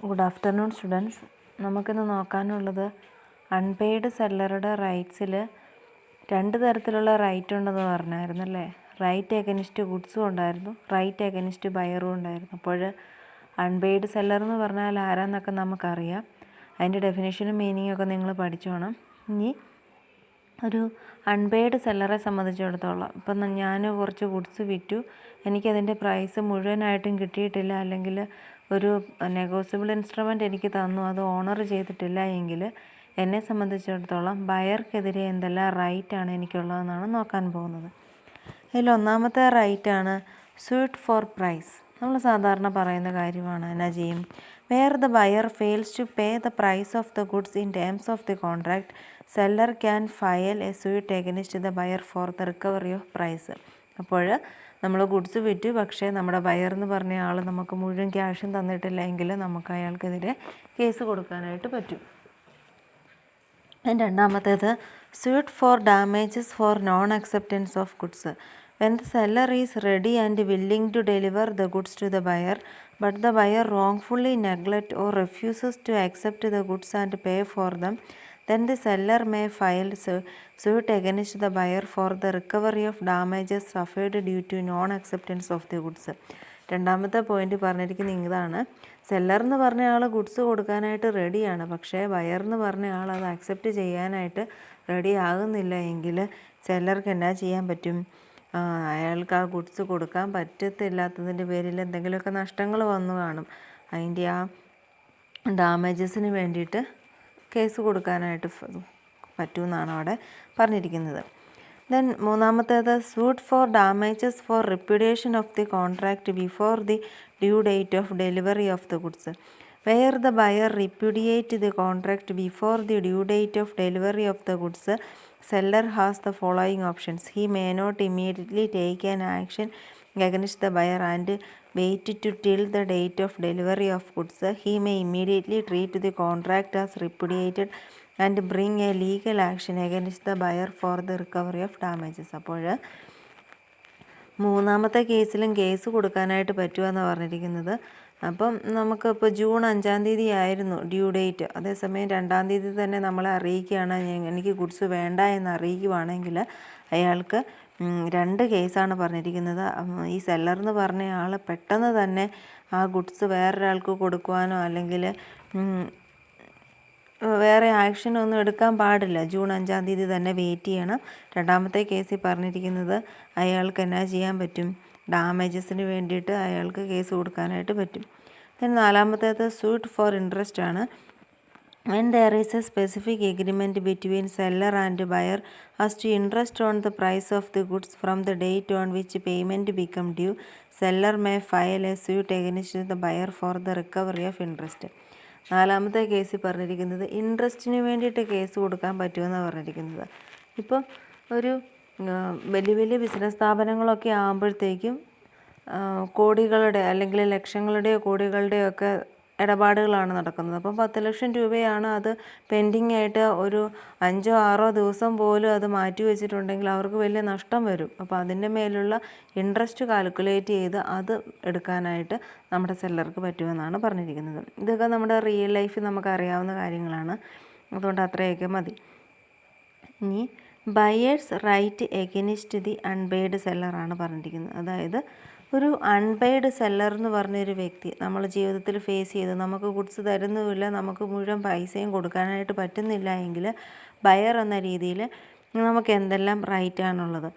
Good afternoon students. നമുക്കിന്ന് നോക്കാനുള്ളത് unpaid സെല്ലറുടെ റൈറ്റ്സിൽ രണ്ട് തരത്തിലുള്ള റൈറ്റ് ഉണ്ടെന്ന് പറഞ്ഞായിരുന്നു അല്ലേ. റൈറ്റ് എഗനിസ്റ്റ് ഗുഡ്സും ഉണ്ടായിരുന്നു, റൈറ്റ് എഗനിസ്റ്റ് ബയറും ഉണ്ടായിരുന്നു. അപ്പോൾ അൺപെയ്ഡ് സെല്ലർ എന്ന് പറഞ്ഞാൽ ആരാന്നൊക്കെ നമുക്കറിയാം. അതിൻ്റെ ഡെഫിനേഷനും മീനിങ്ങും ഒക്കെ നിങ്ങൾ പഠിച്ചോണം. ഇനി ഒരു അൺപെയ്ഡ് സെല്ലറെ സംബന്ധിച്ചിടത്തോളം ഇപ്പം ഞാൻ കുറച്ച് ഗുഡ്സ് വിറ്റു, എനിക്കതിൻ്റെ പ്രൈസ് മുഴുവനായിട്ടും കിട്ടിയിട്ടില്ല, അല്ലെങ്കിൽ ഒരു നെഗോസിബിൾ ഇൻസ്ട്രുമെൻ്റ് എനിക്ക് തന്നു, അത് ഓണർ ചെയ്തിട്ടില്ല എങ്കിൽ എന്നെ സംബന്ധിച്ചിടത്തോളം ബയർക്കെതിരെ എന്തെല്ലാം റൈറ്റാണ് എനിക്കുള്ളതെന്നാണ് നോക്കാൻ പോകുന്നത്. അതിൽ ഒന്നാമത്തെ റൈറ്റാണ് സ്യൂട്ട് ഫോർ പ്രൈസ്. നമ്മൾ സാധാരണ പറയുന്ന കാര്യമാണ്. എന്നാ ചെയ്യും? Where the buyer fails to pay the price of the goods in terms of the contract, seller can file a suit against the buyer for the recovery of price. അപ്പോൾ നമ്മൾ goods വിറ്റു, പക്ഷേ നമ്മുടെ ബയർ എന്ന് പറഞ്ഞ ആൾ നമുക്ക് മുഴുവൻ ക്യാഷും തന്നിട്ടില്ല എങ്കിൽ നമുക്ക് അയാൾക്കെതിരെ കേസ് കൊടുക്കാനായിട്ട് പറ്റും. രണ്ടാമത്തേത് suit for damages for non acceptance of goods. When the seller is ready and willing to deliver the goods to the buyer, but the buyer wrongfully neglect or refuses to accept the goods and pay for them, then the seller may file suit against the buyer for the recovery of damages suffered due to non-acceptance of the goods. രണ്ടാമത്തെ point പറഞ്ഞിരിക്കുന്നത് ഇതാണ്. Seller എന്ന് പറഞ്ഞ ആൾ goods കൊടുക്കാനായിട്ട് റെഡിയാണ്, പക്ഷേ buyer എന്ന് പറഞ്ഞ ആൾ അത് അക്സെപ്റ്റ് ചെയ്യാനായിട്ട് റെഡി ആകുന്നില്ല എങ്കിൽ സെല്ലർക്ക് എന്നാ ചെയ്യാൻ പറ്റും? അയാൾക്ക് ആ ഗുഡ്സ് കൊടുക്കാൻ പറ്റത്തില്ലാത്തതിൻ്റെ പേരിൽ എന്തെങ്കിലുമൊക്കെ നഷ്ടങ്ങൾ വന്നു കാണും. അതിൻ്റെ ആ ഡാമേജസിന് വേണ്ടിയിട്ട് കേസ് കൊടുക്കാനായിട്ട് പറ്റുമെന്നാണ് അവിടെ പറഞ്ഞിരിക്കുന്നത്. ദെൻ മൂന്നാമത്തേത് suit for damages for repudiation of the contract before the due date of delivery of the goods. Where the buyer repudiate the contract before the due date of delivery of the goods, seller has the following options. He may not immediately take an action against the buyer and wait till the date of delivery of goods. He may immediately treat the contract as repudiated and bring a legal action against the buyer for the recovery of damages. അപ്പോൾ മൂന്നാമത്തെ കേസിലും case കൊടുക്കാനായിട്ട് പറ്റുമെന്നാണ് പറഞ്ഞിരിക്കുന്നത്. അപ്പം നമുക്കിപ്പോൾ June 5-ാം തീയതി ആയിരുന്നു ഡ്യൂ ഡേറ്റ്, അതേസമയം 2-ാം തീയതി തന്നെ നമ്മളെ അറിയിക്കുകയാണ് എനിക്ക് ഗുഡ്സ് വേണ്ട എന്ന് അറിയിക്കുവാണെങ്കിൽ അയാൾക്ക് 2 കേസാണ് പറഞ്ഞിരിക്കുന്നത്. ഈ സെല്ലർ എന്ന് പറഞ്ഞ ആൾ പെട്ടെന്ന് തന്നെ ആ ഗുഡ്സ് വേറൊരാൾക്ക് കൊടുക്കുവാനോ അല്ലെങ്കിൽ വേറെ ആക്ഷനൊന്നും എടുക്കാൻ പാടില്ല. ജൂൺ 5-ാം തീയതി തന്നെ വെയിറ്റ് ചെയ്യണം. രണ്ടാമത്തെ കേസിൽ പറഞ്ഞിരിക്കുന്നത് അയാൾക്ക് എന്നാ ചെയ്യാൻ പറ്റും? ഡാമേജസിന് വേണ്ടിയിട്ട് അയാൾക്ക് കേസ് കൊടുക്കാനായിട്ട് പറ്റും. then നാലാമത്തേത് സൂട്ട് ഫോർ ഇൻട്രസ്റ്റ് ആണ്. when there is a specific agreement between seller and buyer as to interest on the price of the goods from the date on which payment become due, seller may file a suit against the buyer for the recovery of interest. നാലാമത്തെ കേസിൽ പറഞ്ഞിരിക്കുന്നത് ഇൻട്രസ്റ്റിന് വേണ്ടിയിട്ട് case കൊടുക്കാൻ പറ്റുമെന്നാണ് പറഞ്ഞിരിക്കുന്നത്. ഇപ്പം ഒരു വലിയ വലിയ ബിസിനസ് സ്ഥാപനങ്ങളൊക്കെ ആകുമ്പോഴത്തേക്കും കോടികളുടെ അല്ലെങ്കിൽ ലക്ഷങ്ങളുടെയോ കോടികളുടെയോ ഒക്കെ ഇടപാടുകളാണ് നടക്കുന്നത്. അപ്പം 10 ലക്ഷം രൂപയാണ് അത് പെൻഡിങ് ആയിട്ട് ഒരു 5-6 ദിവസം പോലും അത് മാറ്റി വെച്ചിട്ടുണ്ടെങ്കിൽ അവർക്ക് വലിയ നഷ്ടം വരും. അപ്പോൾ അതിൻ്റെ മേലുള്ള ഇൻട്രസ്റ്റ് കാൽക്കുലേറ്റ് ചെയ്ത് അത് എടുക്കാനായിട്ട് നമ്മുടെ സെല്ലർക്ക് പറ്റുമെന്നാണ് പറഞ്ഞിരിക്കുന്നത്. ഇതൊക്കെ നമ്മുടെ റിയൽ ലൈഫിൽ നമുക്കറിയാവുന്ന കാര്യങ്ങളാണ്, അതുകൊണ്ട് അത്രയൊക്കെ മതി. ഇനി buyer's right against the unpaid സെല്ലറാണ് പറഞ്ഞിരിക്കുന്നത്. അതായത് ഒരു അൺപെയ്ഡ് സെല്ലർ എന്ന് പറഞ്ഞൊരു വ്യക്തി നമ്മൾ ജീവിതത്തിൽ ഫേസ് ചെയ്ത് നമുക്ക് ഗുഡ്സ് തരുന്നുമില്ല, നമുക്ക് മുഴുവൻ പൈസയും കൊടുക്കാനായിട്ട് പറ്റുന്നില്ല എങ്കിൽ ബയർ എന്ന രീതിയിൽ നമുക്ക് എന്തെല്ലാം റൈറ്റാണുള്ളത്?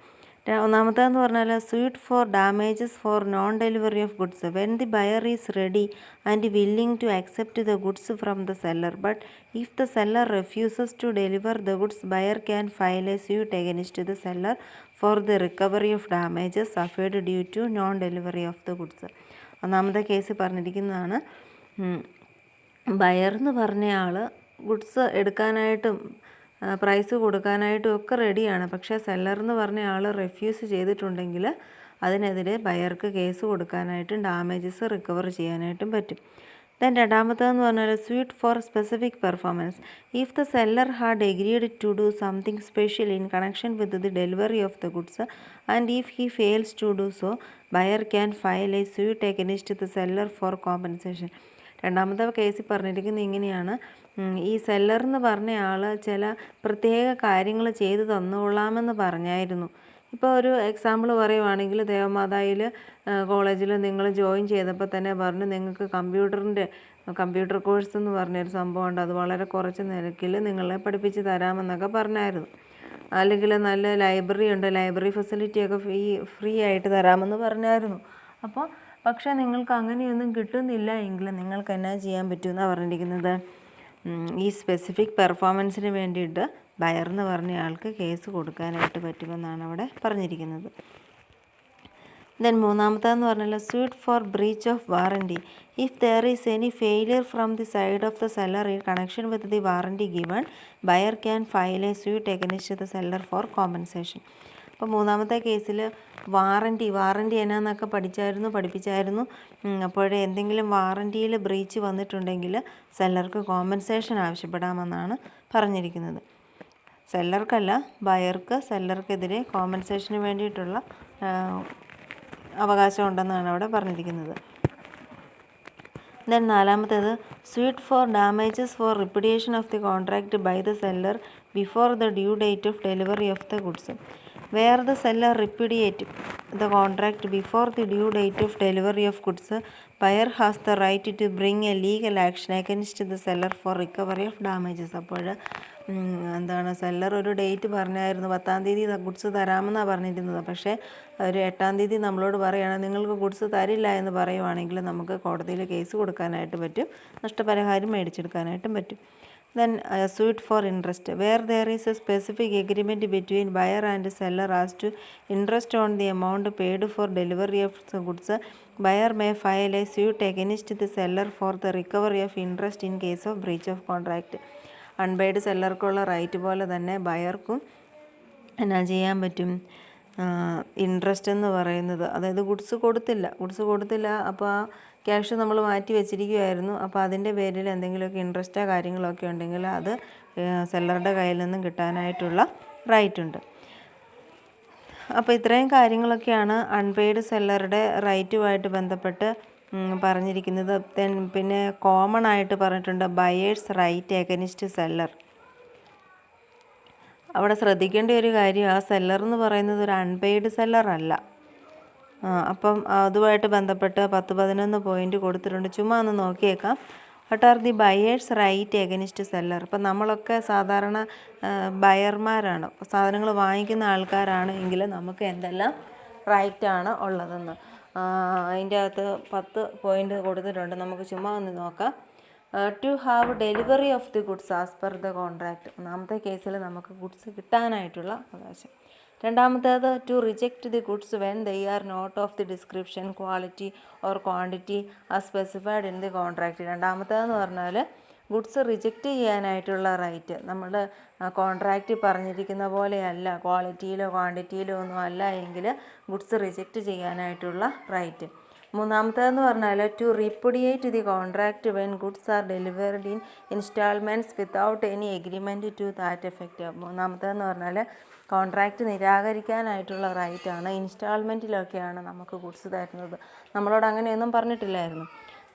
ഒന്നാമത്തേന്ന് പറഞ്ഞാൽ suit for damages for non delivery of goods. When the buyer is ready and willing to accept the goods from the seller, but if the seller refuses to deliver the goods, buyer can file a suit against the seller for the recovery of damages suffered due to non delivery of the goods. ഒന്നാമത്തെ case പറഞ്ഞിരിക്കുന്നതാണ് buyer എന്ന് പറഞ്ഞ ആൾ goods എടുക്കാനായിട്ടും price കൊടുക്കാനായിട്ടും ഒക്കെ റെഡിയാണ്, പക്ഷേ seller എന്ന് പറഞ്ഞ ആൾ refuse ചെയ്തിട്ടുണ്ടെങ്കിൽ അതിനെതിരെ ബയർക്ക് കേസ് കൊടുക്കാനായിട്ടും ഡാമേജസ് റിക്കവർ ചെയ്യാനായിട്ടും പറ്റും. ദെൻ രണ്ടാമത്തേതെന്ന് പറഞ്ഞാൽ suit for specific performance. If the seller had agreed to do something special in connection with the delivery of the goods and if he fails to do so, buyer can file a suit against the seller for compensation. രണ്ടാമത്തെ കേസിൽ പറഞ്ഞിരിക്കുന്നത് ഇങ്ങനെയാണ്, ഈ seller എന്ന് പറഞ്ഞ ആൾ ചില പ്രത്യേക കാര്യങ്ങൾ ചെയ്തു തന്നുകൊള്ളാമെന്ന് പറഞ്ഞായിരുന്നു. ഇപ്പോൾ ഒരു എക്സാമ്പിൾ പറയുവാണെങ്കിൽ, ദേവമാതായിൽ കോളേജിൽ നിങ്ങൾ ജോയിൻ ചെയ്തപ്പോൾ തന്നെ പറഞ്ഞു നിങ്ങൾക്ക് കമ്പ്യൂട്ടർ കോഴ്സ് എന്ന് പറഞ്ഞൊരു സംഭവമുണ്ട്, അത് വളരെ കുറച്ച് നിരക്കിൽ നിങ്ങളെ പഠിപ്പിച്ച് തരാമെന്നൊക്കെ പറഞ്ഞായിരുന്നു. അല്ലെങ്കിൽ നല്ല ലൈബ്രറി ഉണ്ട്, ലൈബ്രറി ഫെസിലിറ്റിയൊക്കെ ഫ്രീ ആയിട്ട് തരാമെന്ന് പറഞ്ഞായിരുന്നു. പക്ഷേ നിങ്ങൾക്ക് അങ്ങനെയൊന്നും കിട്ടുന്നില്ല എങ്കിൽ നിങ്ങൾക്ക് എന്നാ ചെയ്യാൻ പറ്റുമെന്നാണ് പറഞ്ഞിരിക്കുന്നത്. ഈ സ്പെസിഫിക് പെർഫോമൻസിന് വേണ്ടിയിട്ട് ബയർ എന്ന് പറഞ്ഞ ആൾക്ക് കേസ് കൊടുക്കാനായിട്ട് പറ്റുമെന്നാണ് അവിടെ പറഞ്ഞിരിക്കുന്നത്. ദെൻ മൂന്നാമത്തേന്ന് പറഞ്ഞാൽ suit for breach of warranty. If there is any failure from the side of the seller in connection with the warranty given, buyer can file a suit against the seller for compensation. അപ്പോൾ മൂന്നാമത്തെ കേസിൽ warranty എന്നാന്നൊക്കെ പഠിപ്പിച്ചായിരുന്നു. അപ്പോഴേ എന്തെങ്കിലും വാറണ്ടിയിൽ breach വന്നിട്ടുണ്ടെങ്കിൽ സെല്ലർക്ക് compensation ആവശ്യപ്പെടാമെന്നാണ് പറഞ്ഞിരിക്കുന്നത്. സെല്ലർക്കല്ല, ബയർക്ക് സെല്ലർക്കെതിരെ കോമ്പൻസേഷന് വേണ്ടിയിട്ടുള്ള അവകാശം ഉണ്ടെന്നാണ് അവിടെ പറഞ്ഞിരിക്കുന്നത്. ദെൻ നാലാമത്തേത് suit for damages for repudiation of the contract by the seller before the due date of delivery of the goods. Where the seller repudiate the contract before the due date of delivery of goods, buyer has the right to bring a legal action against the seller for recovery of damages. അപ്പോൾ seller ഒരു date പറഞ്ഞായിരുന്നു, 10-ാം തീയതി goods തരാമെന്നാണ് പറഞ്ഞിരുന്നത്. പക്ഷേ ഒരു 8-ാം തീയതി നമ്മളോട് പറയുകയാണ് നിങ്ങൾക്ക് ഗുഡ്സ് തരില്ല എന്ന് പറയുവാണെങ്കിൽ നമുക്ക് കോടതിയിൽ കേസ് കൊടുക്കാനായിട്ട് പറ്റും, നഷ്ടപരിഹാരം മേടിച്ചെടുക്കാനായിട്ടും പറ്റും. Then suit for interest. Where there is a specific agreement between buyer and seller as to interest on the amount paid for delivery of the goods, buyer may file a suit against the seller for the recovery of interest in case of breach of contract. Unpaid സെല്ലർക്കുള്ള right പോലെ തന്നെ ബയർക്കും എന്നാ ചെയ്യാൻ പറ്റും, interest എന്ന് പറയുന്നത്, അതായത് goods കൊടുത്തില്ല അപ്പോൾ ആ ക്യാഷ് നമ്മൾ മാറ്റി വെച്ചിരിക്കുമായിരുന്നു. അപ്പോൾ അതിൻ്റെ പേരിൽ എന്തെങ്കിലുമൊക്കെ ഇൻട്രസ്റ്റോ കാര്യങ്ങളൊക്കെ ഉണ്ടെങ്കിൽ അത് സെല്ലറുടെ കയ്യിൽ നിന്നും കിട്ടാനായിട്ടുള്ള റൈറ്റ് ഉണ്ട്. അപ്പോൾ ഇത്രയും കാര്യങ്ങളൊക്കെയാണ് അൺപെയ്ഡ് സെല്ലറുടെ റൈറ്റുമായിട്ട് ബന്ധപ്പെട്ട് പറഞ്ഞിരിക്കുന്നത്. പിന്നെ കോമൺ ആയിട്ട് പറഞ്ഞിട്ടുണ്ട് ബയേഴ്സ് റൈറ്റ് എഗനിസ്റ്റ് സെല്ലർ. അവിടെ ശ്രദ്ധിക്കേണ്ട ഒരു കാര്യം, ആ സെല്ലർ എന്ന് പറയുന്നത് ഒരു അൺപെയ്ഡ് സെല്ലർ അല്ല. അപ്പം അതുമായിട്ട് ബന്ധപ്പെട്ട് 10-11 പോയിൻ്റ് കൊടുത്തിട്ടുണ്ട്, ചുമ്മാ ഒന്ന് നോക്കിയേക്കാം. What are the buyer's right against seller. ഇപ്പം നമ്മളൊക്കെ സാധാരണ ബയർമാരാണ്, സാധനങ്ങൾ വാങ്ങിക്കുന്ന ആൾക്കാരാണ് എങ്കിൽ നമുക്ക് എന്തെല്ലാം റൈറ്റാണ് ഉള്ളതെന്ന് അതിൻ്റെ അകത്ത് 10 പോയിൻ്റ് കൊടുത്തിട്ടുണ്ട്, നമുക്ക് ചുമ്മാ ഒന്ന് നോക്കാം. To have delivery of the goods as per the contract. ഒന്നാമത്തെ കേസിൽ നമുക്ക് ഗുഡ്സ് കിട്ടാനായിട്ടുള്ള അവകാശം. രണ്ടാമത്തേത് to reject the goods when they are not of the description, quality or quantity as specified in the contract. രണ്ടാമത്തേതെന്ന് പറഞ്ഞാൽ ഗുഡ്സ് റിജക്റ്റ് ചെയ്യാനായിട്ടുള്ള right. നമ്മൾ കോൺട്രാക്റ്റ് പറഞ്ഞിരിക്കുന്ന പോലെയല്ല, ക്വാളിറ്റിയിലോ ക്വാണ്ടിറ്റിയിലോ ഒന്നും അല്ല എങ്കിൽ ഗുഡ്സ് റിജക്റ്റ് ചെയ്യാനായിട്ടുള്ള റൈറ്റ്. മൂന്നാമത്തേതെന്ന് പറഞ്ഞാൽ to repudiate the contract when goods are delivered in instalments without any agreement to that effect. മൂന്നാമത്തേതെന്ന് പറഞ്ഞാൽ കോൺട്രാക്റ്റ് നിരാകരിക്കാനായിട്ടുള്ള റൈറ്റാണ്. ഇൻസ്റ്റാൾമെൻറ്റിലൊക്കെയാണ് നമുക്ക് ഗുഡ്സ് തരുന്നത്, നമ്മളോട് അങ്ങനെയൊന്നും പറഞ്ഞിട്ടില്ലായിരുന്നു.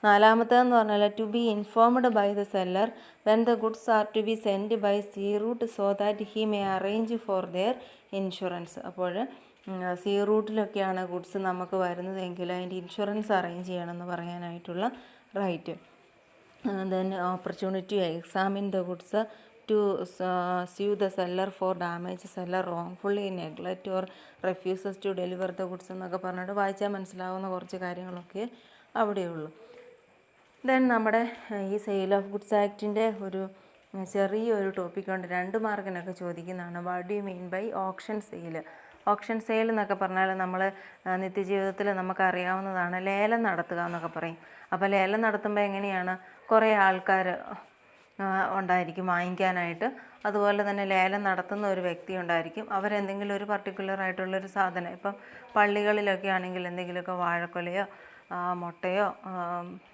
നാലാമത്തേതെന്ന് പറഞ്ഞാൽ to be informed by the seller when the goods are to be send by sea route so that he may arrange for their insurance. അപ്പോൾ സീ റൂട്ടിലൊക്കെയാണ് ഗുഡ്സ് നമുക്ക് വരുന്നതെങ്കിൽ അതിൻ്റെ ഇൻഷുറൻസ് അറേഞ്ച് ചെയ്യണമെന്ന് പറയാനായിട്ടുള്ള right. Then opportunity examine the goods to sue the seller for damage seller wrongfully neglect or refuses to deliver the goods എന്നൊക്കെ പറഞ്ഞിട്ട് വായിച്ചാൽ മനസ്സിലാവുന്ന കുറച്ച് കാര്യങ്ങളൊക്കെ അവിടെയുള്ളൂ. ദെൻ നമ്മുടെ ഈ സെയിൽ ഓഫ് ഗുഡ്സ് ആക്ടിൻ്റെ ഒരു ചെറിയൊരു ടോപ്പിക്കുണ്ട്, 2 മാർക്കിനൊക്കെ ചോദിക്കുന്നതാണ്. What do you mean by option sale? Option sale എന്നൊക്കെ പറഞ്ഞാൽ നമ്മൾ നിത്യജീവിതത്തിൽ നമുക്കറിയാവുന്നതാണ്, ലേലം നടത്തുക എന്നൊക്കെ പറയും. അപ്പോൾ ലേലം നടത്തുമ്പോൾ എങ്ങനെയാണ്, കുറേ ആൾക്കാർ ഉണ്ടായിരിക്കും വാങ്ങിക്കാനായിട്ട്. അതുപോലെ തന്നെ ലേലം നടത്തുന്ന ഒരു വ്യക്തി ഉണ്ടായിരിക്കും. അവരെന്തെങ്കിലും ഒരു പർട്ടിക്കുലർ ആയിട്ടുള്ളൊരു സാധനം, ഇപ്പം പള്ളികളിലൊക്കെ ആണെങ്കിൽ എന്തെങ്കിലുമൊക്കെ വാഴക്കൊലയോ മുട്ടയോ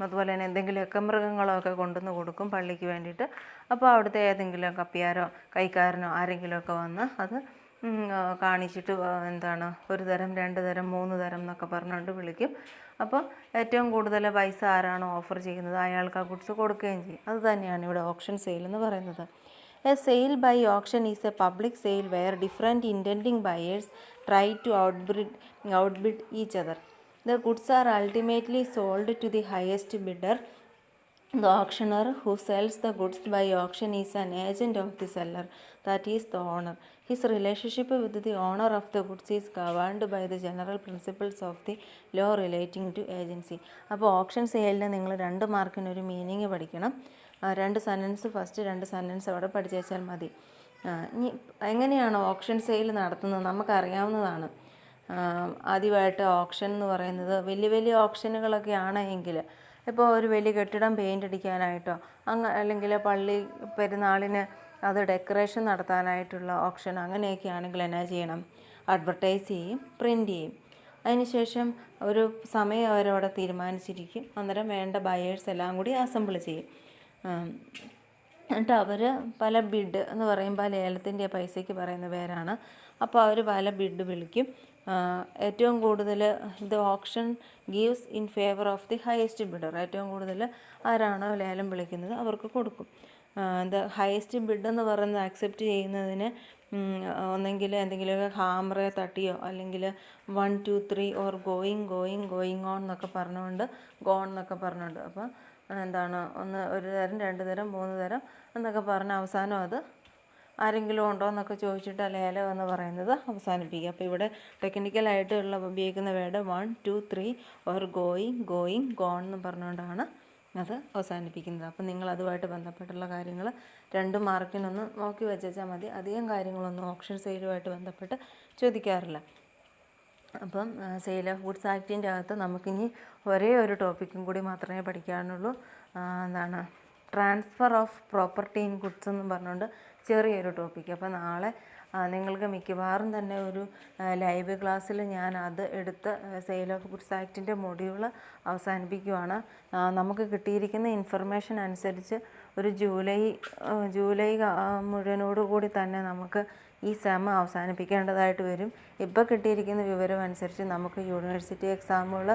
അതുപോലെ തന്നെ എന്തെങ്കിലുമൊക്കെ മൃഗങ്ങളോ ഒക്കെ കൊണ്ടുവന്ന് കൊടുക്കും പള്ളിക്ക് വേണ്ടിയിട്ട്. അപ്പോൾ അവിടുത്തെ ഏതെങ്കിലും കപ്പിയാരോ കൈക്കാരനോ ആരെങ്കിലുമൊക്കെ വന്ന് അത് കാണിച്ചിട്ട് എന്താണ് 1 തരം 2 തരം 3 തരം എന്നൊക്കെ പറഞ്ഞുകൊണ്ട് വിളിക്കും. അപ്പോൾ ഏറ്റവും കൂടുതൽ പൈസ ആരാണോ ഓഫർ ചെയ്യുന്നത് അയാൾക്ക് ആ ഗുഡ്സ് കൊടുക്കുകയും ചെയ്യും. അത് തന്നെയാണ് ഇവിടെ ഓപ്ഷൻ സെയിൽ എന്ന് പറയുന്നത്. A sale by option is a public sale where different intending buyers try to outbid each other. The goods are ultimately sold to the highest bidder. The auctioneer who sells the goods by auction is an agent of the seller, that is the owner. His relationship with the owner of the goods is governed by the general principles of the law relating to agency. അപ്പോൾ option സെയിലിന് നിങ്ങൾ 2 മാർക്കിനൊരു meaning പഠിക്കണം. 2 sentence first 2 sentence അവിടെ പഠിച്ചു വെച്ചാൽ മതി. ഇനി എങ്ങനെയാണ് option sale നടത്തുന്നത് നമുക്കറിയാവുന്നതാണ്. ആദ്യമായിട്ട് ഓപ്ഷൻ എന്ന് പറയുന്നത് വലിയ വലിയ ഓപ്ഷനുകളൊക്കെ ആണെങ്കിൽ ഇപ്പോൾ ഒരു വലിയ കെട്ടിടം പെയിൻ്റ് അടിക്കാനായിട്ടോ അല്ലെങ്കിൽ പള്ളി പെരുന്നാളിന് അത് ഡെക്കറേഷൻ നടത്താനായിട്ടുള്ള ഓപ്ഷൻ അങ്ങനെയൊക്കെ ആണെങ്കിൽ എന്നാ ചെയ്യണം? അഡ്വർടൈസ് ചെയ്യും, പ്രിൻ്റ് ചെയ്യും. അതിനുശേഷം ഒരു സമയം അവരവിടെ തീരുമാനിച്ചിരിക്കും. അന്നേരം വേണ്ട ബയേഴ്സ് എല്ലാം കൂടി അസംബിൾ ചെയ്യും. എന്നിട്ട് അവർ പല ബിഡ് എന്ന് പറയുമ്പോൾ ലേലത്തിൻ്റെ പൈസയ്ക്ക് പറയുന്ന പേരാണ്. അപ്പോൾ അവർ പല ബിഡ് വിളിക്കും. ഏറ്റവും കൂടുതൽ ഇത് option gives in favour of the highest bidder. ഏറ്റവും കൂടുതൽ ആരാണോ ലേലം വിളിക്കുന്നത് അവർക്ക് കൊടുക്കും. ഹയസ്റ്റ് ബിഡ് എന്ന് പറയുന്നത് അക്സെപ്റ്റ് ചെയ്യുന്നതിന് ഒന്നെങ്കിൽ എന്തെങ്കിലുമൊക്കെ ഹാമറെ തട്ടിയോ അല്ലെങ്കിൽ 1 2 3 ഓർ ഗോയിങ് ഓൺ എന്നൊക്കെ പറഞ്ഞുകൊണ്ട് ഗോൺ എന്നൊക്കെ പറഞ്ഞുകൊണ്ട് അപ്പോൾ എന്താണ് 1 തരം 2 തരം 3 തരം എന്നൊക്കെ പറഞ്ഞ് അവസാനം അത് ആരെങ്കിലും ഉണ്ടോ എന്നൊക്കെ ചോദിച്ചിട്ട് ലേലം എന്ന് പറയുന്നത് അവസാനിപ്പിക്കുക. അപ്പോൾ ഇവിടെ ടെക്നിക്കലായിട്ടുള്ള ഉപയോഗിക്കുന്ന വേർഡ് 1 2 3 ഓർ ഗോയിങ് ഗോൺ എന്ന് പറഞ്ഞുകൊണ്ടാണ് അത് അവസാനിപ്പിക്കുന്നത്. അപ്പം നിങ്ങൾ അതുമായിട്ട് ബന്ധപ്പെട്ടുള്ള കാര്യങ്ങൾ 2 മാർക്കിനൊന്ന് നോക്കി വെച്ചാൽ മതി. അധികം കാര്യങ്ങളൊന്നും ഓപ്ഷൻ സെയിലുമായിട്ട് ബന്ധപ്പെട്ട് ചോദിക്കാറില്ല. അപ്പം സെയിൽ ഓഫ് ഗുഡ്സ് ആക്ടിൻ്റെ അകത്ത് നമുക്കിനി ഒരേ ഒരു ടോപ്പിക്കും കൂടി മാത്രമേ പഠിക്കാനുള്ളൂ. എന്താണ് transfer of property in goods എന്ന് പറഞ്ഞുകൊണ്ട് ചെറിയൊരു ടോപ്പിക്ക്. അപ്പോൾ നാളെ നിങ്ങൾക്ക് മിക്കവാറും തന്നെ ഒരു ലൈവ് ക്ലാസ്സിൽ ഞാൻ അത് എടുത്ത് സെയിൽ ഓഫ് ഗുഡ്സ് ആക്ടിൻ്റെ മൊഡ്യൂൾ അവസാനിപ്പിക്കുവാണ്. നമുക്ക് കിട്ടിയിരിക്കുന്ന ഇൻഫർമേഷൻ അനുസരിച്ച് ഒരു ജൂലൈ മുഴുവനോടുകൂടി തന്നെ നമുക്ക് ഈ സെം അവസാനിപ്പിക്കേണ്ടതായിട്ട് വരും. ഇപ്പോൾ കിട്ടിയിരിക്കുന്ന വിവരം അനുസരിച്ച് നമുക്ക് യൂണിവേഴ്സിറ്റി എക്സാമുകൾ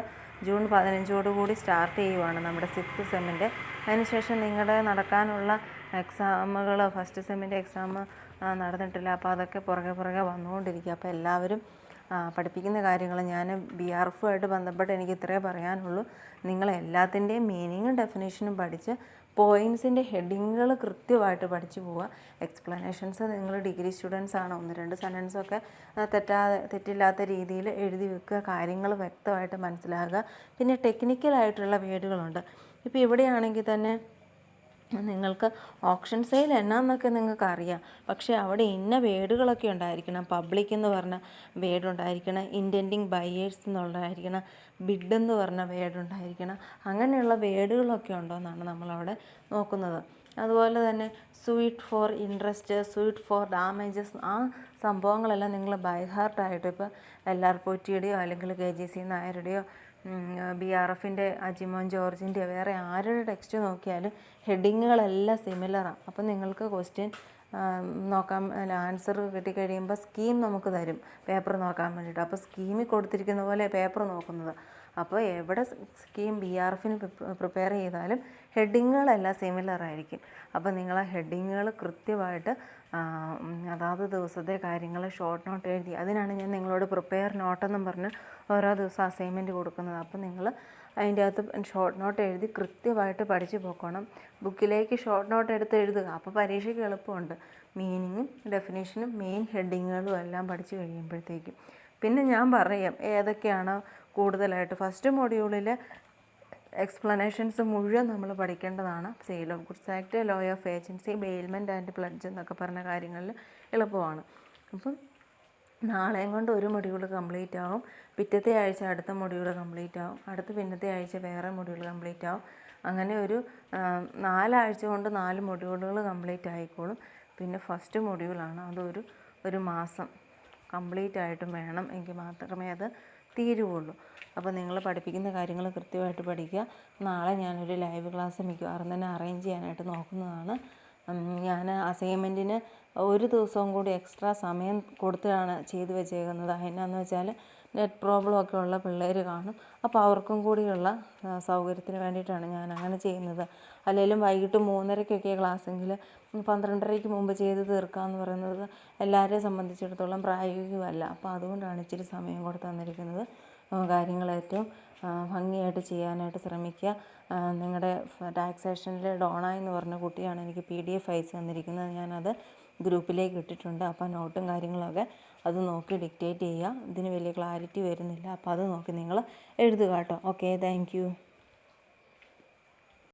ജൂൺ 15 സ്റ്റാർട്ട് ചെയ്യുവാണ് നമ്മുടെ 6th സെമ്മിൻ്റെ. അതിനുശേഷം നിങ്ങളുടെ നടക്കാനുള്ള എക്സാമുകൾ ഫസ്റ്റ് സെമ്മിൻ്റെ എക്സാം നടന്നിട്ടില്ല. അപ്പോൾ അതൊക്കെ പുറകെ വന്നുകൊണ്ടിരിക്കുക. അപ്പോൾ എല്ലാവരും പഠിപ്പിക്കുന്ന കാര്യങ്ങൾ ഞാൻ BRF-ആയിട്ട് ബന്ധപ്പെട്ട് എനിക്ക് ഇത്രേ പറയാനുള്ളൂ. നിങ്ങൾ എല്ലാത്തിൻ്റെയും മീനിങ്ങും ഡെഫിനേഷനും പഠിച്ച് പോയിൻറ്റ്സിൻ്റെ ഹെഡിങ്ങുകൾ കൃത്യമായിട്ട് പഠിച്ചു പോവുക. എക്സ്പ്ലനേഷൻസ് നിങ്ങൾ ഡിഗ്രി സ്റ്റുഡൻസ് ആണ്, 1-2 സെൻറ്റൻസൊക്കെ തെറ്റില്ലാത്ത രീതിയിൽ എഴുതി വെക്കുക. കാര്യങ്ങൾ വ്യക്തമായിട്ട് മനസ്സിലാക്കുക. പിന്നെ ടെക്നിക്കലായിട്ടുള്ള വേർഡുകളുണ്ട്. ഇപ്പോൾ ഇവിടെയാണെങ്കിൽ തന്നെ നിങ്ങൾക്ക് ഓപ്ഷൻ സെയിൽ എന്നാന്നൊക്കെ നിങ്ങൾക്ക് അറിയാം. പക്ഷേ അവിടെ ഇന്ന വേർഡുകളൊക്കെ ഉണ്ടായിരിക്കണം. പബ്ലിക് എന്ന് പറഞ്ഞ വേർഡ് ഉണ്ടായിരിക്കണം, ഇൻറ്റൻഡിങ് ബയേഴ്സ് എന്നുള്ളതായിരിക്കണം, ബിഡ് എന്ന് പറഞ്ഞ വേർഡ് ഉണ്ടായിരിക്കണം. അങ്ങനെയുള്ള വേർഡുകളൊക്കെ ഉണ്ടോ എന്നാണ് നമ്മളവിടെ നോക്കുന്നത്. അതുപോലെ തന്നെ sweet four interest, sweet four damages, ആ സംഭവങ്ങളെല്ലാം നിങ്ങൾ ബൈ ഹാർട്ടായിട്ട് ഇപ്പോൾ LR പോറ്റിയുടെയോ അല്ലെങ്കിൽ KGC നായരുടെയോ BRF-ൻ്റെ അജിമോൻ ജോർജിൻ്റെയോ വേറെ ആരുടെ ടെക്സ്റ്റ് നോക്കിയാലും ഹെഡിങ്ങുകളെല്ലാം സിമിലറാണ്. അപ്പം നിങ്ങൾക്ക് ക്വസ്റ്റ്യൻ നോക്കാൻ ആൻസർ കിട്ടിക്കഴിയുമ്പോൾ സ്കീം നമുക്ക് തരും പേപ്പർ നോക്കാൻ വേണ്ടിയിട്ട്. അപ്പോൾ സ്കീമിൽ കൊടുത്തിരിക്കുന്ന പോലെ പേപ്പർ നോക്കുന്നത്. അപ്പോൾ എവിടെ സ്കീം BRF-ന് പ്രിപ്പയർ ചെയ്താലും ഹെഡിങ്ങുകളെല്ലാം സിമിലറായിരിക്കും. അപ്പോൾ നിങ്ങൾ ആ ഹെഡിങ്ങുകൾ കൃത്യമായിട്ട് അതാത് ദിവസത്തെ കാര്യങ്ങൾ ഷോർട്ട് നോട്ട് എഴുതി, അതിനാണ് ഞാൻ നിങ്ങളോട് പ്രിപ്പയർ നോട്ടെന്നും പറഞ്ഞ് ഓരോ ദിവസം അസൈൻമെൻറ്റ് കൊടുക്കുന്നത്. അപ്പോൾ നിങ്ങൾ അതിൻ്റെ അകത്ത് ഷോർട്ട് നോട്ട് എഴുതി കൃത്യമായിട്ട് പഠിച്ചു പോക്കണം. ബുക്കിലേക്ക് ഷോർട്ട് നോട്ട് എടുത്ത് എഴുതുക. അപ്പോൾ പരീക്ഷയ്ക്ക് എളുപ്പമുണ്ട്. മീനിങ്ങും ഡെഫിനേഷനും മെയിൻ ഹെഡിങ്ങുകളും എല്ലാം പഠിച്ചു കഴിയുമ്പോഴത്തേക്കും പിന്നെ ഞാൻ പറയാം ഏതൊക്കെയാണ് കൂടുതലായിട്ട്. ഫസ്റ്റ് മൊഡ്യൂളിൽ എക്സ്പ്ലനേഷൻസ് മുഴുവൻ നമ്മൾ പഠിക്കേണ്ടതാണ്. Sale of goods act, law of agency, bailment and pledge എന്നൊക്കെ പറഞ്ഞ കാര്യങ്ങളിൽ എളുപ്പമാണ്. അപ്പം നാളെയും കൊണ്ട് ഒരു മൊഡ്യൂൾ കംപ്ലീറ്റ് ആവും. പിറ്റത്തെ ആഴ്ച അടുത്ത മൊഡ്യൂൾ കംപ്ലീറ്റ് ആവും. പിന്നത്തെ ആഴ്ച വേറെ മൊഡ്യൂൾ കംപ്ലീറ്റ് ആവും. അങ്ങനെ ഒരു 4 ആഴ്ച കൊണ്ട് 4 മൊഡ്യൂളുകൾ കംപ്ലീറ്റ് ആയിക്കോളും. പിന്നെ ഫസ്റ്റ് മൊഡ്യൂളാണ്, ഒരു മാസം കംപ്ലീറ്റ് ആയിട്ടും വേണം, എങ്കിൽ മാത്രമേ അത് തീരുകയുള്ളൂ. അപ്പോൾ നിങ്ങൾ പഠിപ്പിക്കുന്ന കാര്യങ്ങൾ കൃത്യമായിട്ട് പഠിക്കുക. നാളെ ഞാനൊരു ലൈവ് ക്ലാസ് മിക്കവാറും തന്നെ അറേഞ്ച് ചെയ്യാനായിട്ട് നോക്കുന്നതാണ്. ഞാൻ അസൈൻമെൻറ്റിന് ഒരു ദിവസവും കൂടി എക്സ്ട്രാ സമയം കൊടുത്താണ് ചെയ്തു വെച്ചേക്കുന്നത്. എന്നാന്ന് വെച്ചാൽ നെറ്റ് പ്രോബ്ലം ഒക്കെ ഉള്ള പിള്ളേർ കാണും. അപ്പോൾ അവർക്കും കൂടിയുള്ള സൗകര്യത്തിന് വേണ്ടിയിട്ടാണ് ഞാൻ അങ്ങനെ ചെയ്യുന്നത്. അല്ലെങ്കിലും വൈകിട്ട് 3:30-ക്കൊക്കെ ക്ലാസ്സെങ്കിൽ 12:30-ക്ക് മുമ്പ് ചെയ്ത് തീർക്കാമെന്ന് പറയുന്നത് എല്ലാവരെയും സംബന്ധിച്ചിടത്തോളം പ്രായോഗികമല്ല. അപ്പോൾ അതുകൊണ്ടാണ് ഇച്ചിരി സമയം കൂടെ തന്നിരിക്കുന്നത്. കാര്യങ്ങൾ ഏറ്റവും ഭംഗിയായിട്ട് ചെയ്യാനായിട്ട് ശ്രമിക്കുക. നിങ്ങളുടെ ടാക്സേഷനിൽ ഡോണ എന്ന് പറഞ്ഞ കുട്ടിയാണ് എനിക്ക് PDF അയച്ചു തന്നിരിക്കുന്നത്. ഞാനത് ഗ്രൂപ്പിലേക്ക് ഇട്ടിട്ടുണ്ട്. അപ്പോൾ നോട്ടും കാര്യങ്ങളൊക്കെ അത് നോക്കി ഡിക്റ്റേറ്റ് ചെയ്യുക. ഇതിന് വലിയ ക്ലാരിറ്റി വരുന്നില്ല. അപ്പോൾ അത് നോക്കി നിങ്ങൾ എഴുതുക കേട്ടോ. Okay, thank you.